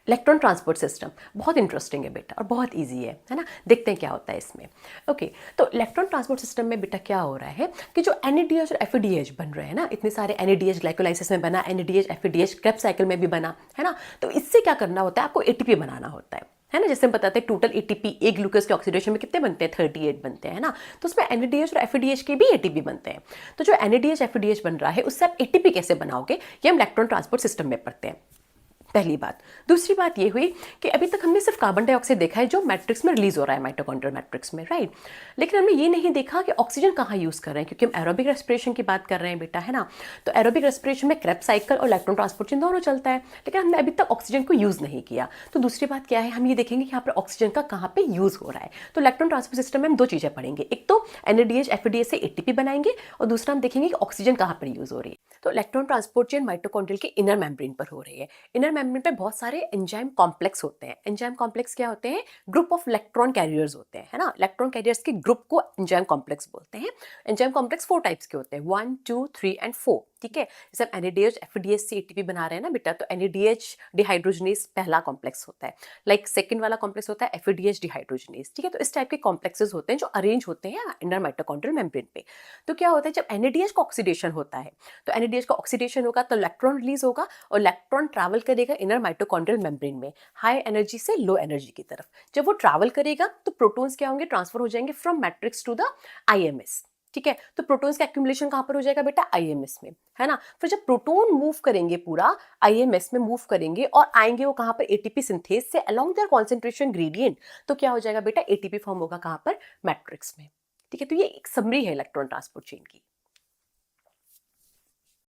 Electron transport system बहुत interesting है बेटा और बहुत इजी है ना। देखते हैं क्या होता है इसमें। ओके, तो इलेक्ट्रॉन ट्रांसपोर्ट सिस्टम में बेटा क्या हो रहा है कि जो NADH और FADH बन रहे हैं ना, इतने सारे NADH ग्लाइकोलाइसिस में बना, NADH FADH क्रेब्स साइकिल में भी बना है ना। तो इससे क्या करना होता है, आपको ATP बनाना होता है ना। जैसे हम बताते हैं टोटल ATP एक ग्लूकोज के ऑक्सीडेशन में कितने बनते हैं, 38 बनते हैं ना। तो उसमें NADH और FADH के भी ATP बनते हैं। तो जो NADH FADH बन रहा है उससे आप ATP कैसे बनाओगे, ये हम इलेक्ट्रॉन ट्रांसपोर्ट सिस्टम में पढ़ते हैं। पहली बात। दूसरी बात ये हुई कि अभी तक हमने सिर्फ कार्बन डाइऑक्साइड देखा है जो मैट्रिक्स में रिलीज हो रहा है, माइटोकॉन्ड्रियल मैट्रिक्स में, राइट। लेकिन हमने ये नहीं देखा कि ऑक्सीजन कहाँ यूज़ कर रहे हैं, क्योंकि हम एरोबिक रेस्पिरेशन की बात कर रहे हैं बेटा, है ना। तो एरोबिक रेस्पिरेशन में क्रेब्स साइकिल और इलेक्ट्रॉन ट्रांसपोर्ट चेन दोनों चलता है, लेकिन हमने अभी तक ऑक्सीजन को यूज़ नहीं किया। तो दूसरी बात क्या है, हम ये देखेंगे कि यहाँ पर ऑक्सीजन का कहाँ पर यूज़ हो रहा है। तो इलेक्ट्रॉन ट्रांसपोर्ट सिस्टम में हम दो चीज़ें पढ़ेंगे, एक तो NADH FADH से ATP बनाएंगे और दूसरा हम देखेंगे कि ऑक्सीजन कहाँ पर यूज़ हो रही है। तो इलेक्ट्रॉन ट्रांसपोर्ट चेन माइटोकॉन्ड्रियल के इनर मेम्ब्रेन पर हो रही है। इनर मेम्ब्रेन पे बहुत सारे एंजाइम कॉम्प्लेक्स होते हैं। एंजाइम कॉम्प्लेक्स क्या होते हैं, ग्रुप ऑफ इलेक्ट्रॉन कैरियर्स होते हैं, है ना। इलेक्ट्रॉन कैरियर्स के ग्रुप को एंजाइम कॉम्प्लेक्स बोलते हैं। एंजाइम कॉम्प्लेक्स 4 टाइप्स के होते हैं, 1 2 3 एंड 4, ठीक है। जैसे हम NADH FADH से ATP बना रहे हैं ना बेटा, तो NADH डिहाइड्रोजनेज पहला कॉम्प्लेक्स होता है, लाइक सेकंड वाला कॉम्प्लेक्स होता है FADH डिहाइड्रोजनेज, ठीक है। तो इस टाइप के कॉम्प्लेक्सेस होते हैं जो अरेंज होते हैं इंटर माइटोकॉन्ड्रियल मेम्ब्रेन पे। तो क्या होता है, जब NADH का ऑक्सीडेशन होता है, तो NADH का ऑक्सीडेशन होगा तो इलेक्ट्रॉन रिलीज होगा और इलेक्ट्रॉन ट्रैवल करेगा इनर माइटोकॉन्ड्रियल मेम्ब्रेन में, हाई एनर्जी से लो एनर्जी की तरफ। जब वो ट्रैवल करेगा तो प्रोटॉन्स क्या होंगे, ट्रांसफर हो जाएंगे from matrix to the IMS, ठीक है। तो प्रोटॉन्स का एक्यूमुलेशन कहां पर हो जाएगा बेटा, IMS में, है ना। फिर जब प्रोटॉन मूव करेंगे पूरा IMS में मूव करेंगे और आएंगे वो कहां पर, ATP सिंथेज से अलोंग देयर कॉन्सेंट्रेशन ग्रेडियंट, तो क्या हो जाएगा बेटा, ATP फॉर्म होगा कहां पर, मैट्रिक्स में, ठीक है। तो ये एक समरी है इलेक्ट्रॉन ट्रांसपोर्ट चेन की।